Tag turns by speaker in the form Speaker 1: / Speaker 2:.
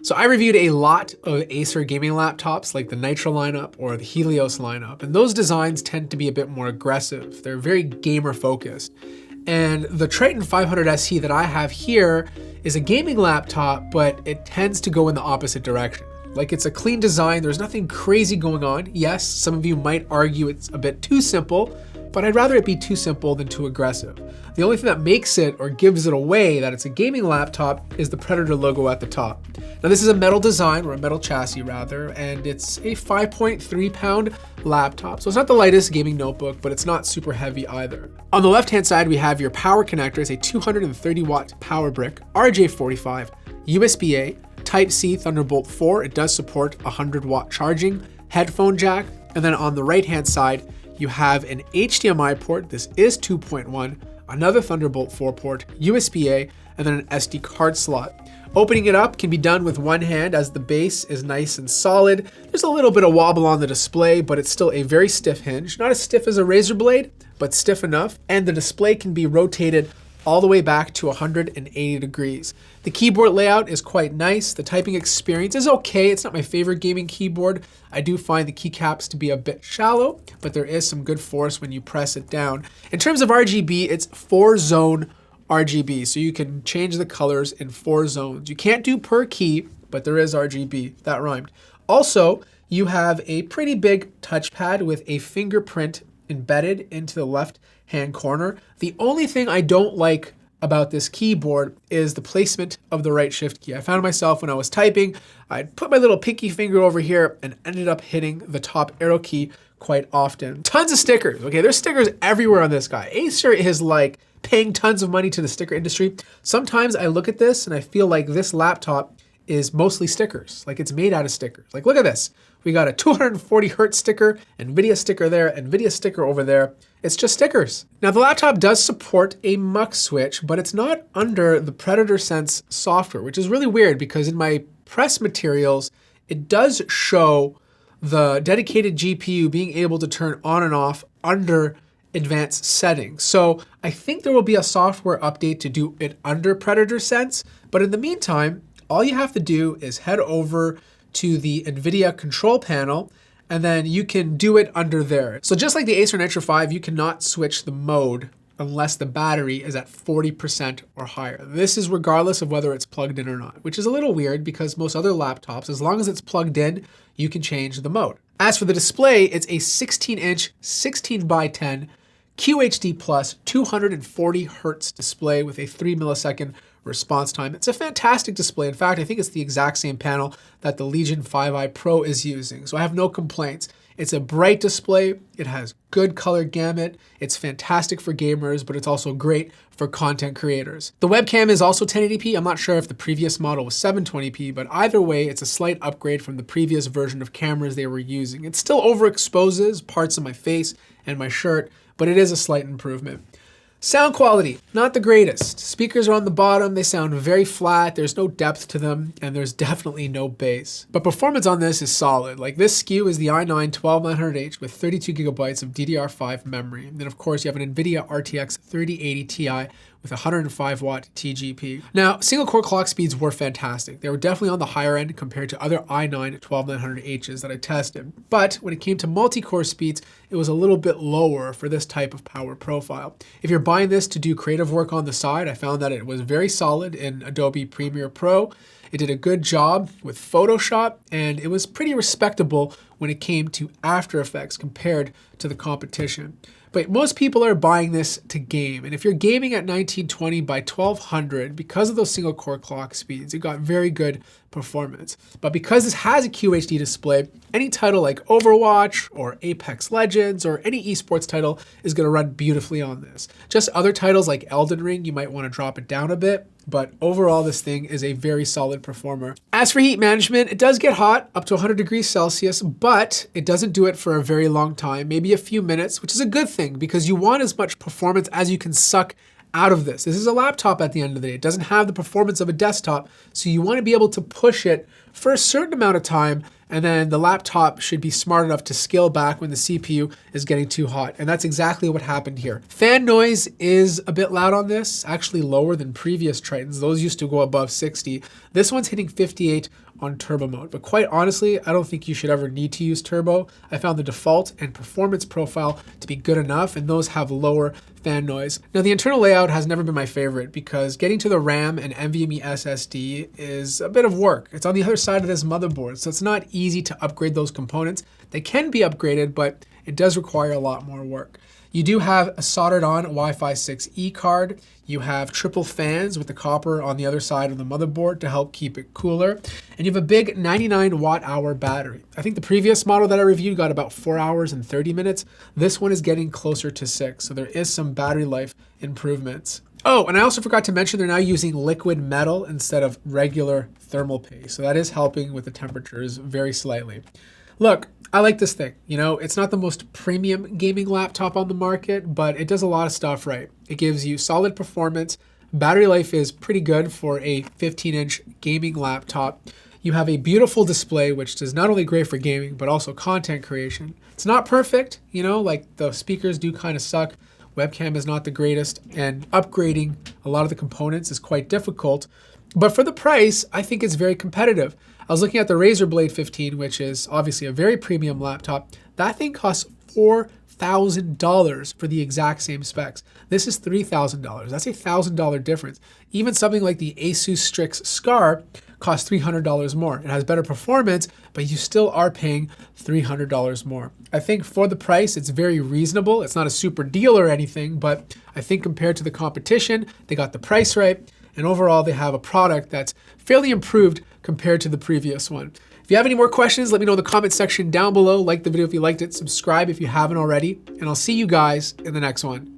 Speaker 1: So I reviewed a lot of Acer gaming laptops like the Nitro lineup or the Helios lineup, and those designs tend to be a bit more aggressive. They're very gamer focused. And the Triton 500 SE that I have here is a gaming laptop, but it tends to go in the opposite direction. Like, it's a clean design, there's nothing crazy going on. Yes, some of you might argue it's a bit too simple, but I'd rather it be too simple than too aggressive. The only thing that makes it or gives it away that it's a gaming laptop is the Predator logo at the top. Now this is a metal design, or a metal chassis rather, and it's a 5.3 pound laptop. So it's not the lightest gaming notebook, but it's not super heavy either. On the left-hand side, we have your power connector. It's a 230 watt power brick, RJ45, USB-A, Type-C, Thunderbolt 4. It does support 100 watt charging, headphone jack, and then on the right-hand side, you have an HDMI port. This is 2.1, another Thunderbolt 4 port, USB-A, and then an SD card slot. Opening it up can be done with one hand as the base is nice and solid. There's a little bit of wobble on the display, but it's still a very stiff hinge. Not as stiff as a razor blade, but stiff enough. And the display can be rotated all the way back to 180 degrees. The keyboard layout is quite nice. The typing experience is okay. It's not my favorite gaming keyboard. I do find the keycaps to be a bit shallow, but there is some good force when you press it down. In terms of RGB, it's 4-zone RGB, so you can change the colors in 4 zones. You can't do per key, but there is RGB. That rhymed. Also, you have a pretty big touchpad with a fingerprint embedded into the left-hand corner. The only thing I don't like about this keyboard is the placement of the right shift key. I found myself when I was typing, I'd put my little pinky finger over here and ended up hitting the top arrow key quite often. Tons of stickers, okay? There's stickers everywhere on this guy. Acer is like paying tons of money to the sticker industry. Sometimes I look at this and I feel like this laptop is mostly stickers. Like, it's made out of stickers. Like, look at this. We got a 240 hertz sticker, NVIDIA sticker there, NVIDIA sticker over there. It's just stickers. Now the laptop does support a MUX switch, but it's not under the Predator Sense software, which is really weird because in my press materials, it does show the dedicated GPU being able to turn on and off under advanced settings. So I think there will be a software update to do it under Predator Sense, but in the meantime, all you have to do is head over to the NVIDIA control panel, and then you can do it under there. So just like the Acer Nitro 5, you cannot switch the mode unless the battery is at 40% or higher. This is regardless of whether it's plugged in or not, which is a little weird because most other laptops, as long as it's plugged in, you can change the mode. As for the display, it's a 16-inch, 16 by 10 QHD plus 240 hertz display with a 3 millisecond response time. It's a fantastic display. In fact, I think it's the exact same panel that the Legion 5i Pro is using, so I have no complaints. It's a bright display, it has good color gamut, it's fantastic for gamers, but it's also great for content creators. The webcam is also 1080p. I'm not sure if the previous model was 720p, but either way, it's a slight upgrade from the previous version of cameras they were using. It still overexposes parts of my face and my shirt, but it is a slight improvement. Sound quality, not the greatest. Speakers are on the bottom, they sound very flat, there's no depth to them, and there's definitely no bass. But performance on this is solid. Like, this SKU is the i9-12900H with 32 gigabytes of DDR5 memory. And then of course you have an NVIDIA RTX 3080 Ti with 105 watt TGP. Now, single core clock speeds were fantastic. They were definitely on the higher end compared to other i9-12900Hs that I tested. But when it came to multi-core speeds, it was a little bit lower for this type of power profile. If you're buying this to do creative work on the side, I found that it was very solid in Adobe Premiere Pro. It did a good job with Photoshop, and it was pretty respectable when it came to After Effects compared to the competition. But most people are buying this to game. And if you're gaming at 1920 by 1200, because of those single core clock speeds, it got very good performance. But because this has a QHD display, any title like Overwatch or Apex Legends or any esports title is gonna run beautifully on this. Just other titles like Elden Ring, you might wanna drop it down a bit, but overall this thing is a very solid performer. As for heat management, it does get hot up to 100 degrees Celsius, but it doesn't do it for a very long time, maybe a few minutes, which is a good thing because you want as much performance as you can suck out of this. This is a laptop at the end of the day. It doesn't have the performance of a desktop, so you want to be able to push it for a certain amount of time, and then the laptop should be smart enough to scale back when the CPU is getting too hot. And that's exactly what happened here. Fan noise is a bit loud on this, actually lower than previous Tritons. Those used to go above 60. This one's hitting 58 on turbo mode. But quite honestly, I don't think you should ever need to use turbo. I found the default and performance profile to be good enough, and those have lower fan noise. Now, the internal layout has never been my favorite because getting to the RAM and NVMe SSD is a bit of work. It's on the other side of this motherboard, so it's not easy to upgrade those components. They can be upgraded, but it does require a lot more work. You do have a soldered on Wi-Fi 6E card. You have triple fans with the copper on the other side of the motherboard to help keep it cooler. And you have a big 99 watt-hour battery. I think the previous model that I reviewed got about 4 hours and 30 minutes. This one is getting closer to 6, so there is some battery life improvements. Oh, and I also forgot to mention they're now using liquid metal instead of regular thermal paste. So that is helping with the temperatures very slightly. Look, I like this thing. You know, it's not the most premium gaming laptop on the market, but it does a lot of stuff right. It gives you solid performance. Battery life is pretty good for a 15-inch gaming laptop. You have a beautiful display, which is not only great for gaming, but also content creation. It's not perfect, you know, like the speakers do kind of suck. Webcam is not the greatest, and upgrading a lot of the components is quite difficult. But for the price, I think it's very competitive. I was looking at the Razer Blade 15, which is obviously a very premium laptop. That thing costs $4,000 for the exact same specs. This is $3,000. That's a $1,000 difference. Even something like the Asus Strix Scar costs $300 more. It has better performance, but you still are paying $300 more. I think for the price, it's very reasonable. It's not a super deal or anything, but I think compared to the competition, they got the price right. And overall, they have a product that's fairly improved compared to the previous one. If you have any more questions, let me know in the comment section down below. Like the video if you liked it, subscribe if you haven't already, and I'll see you guys in the next one.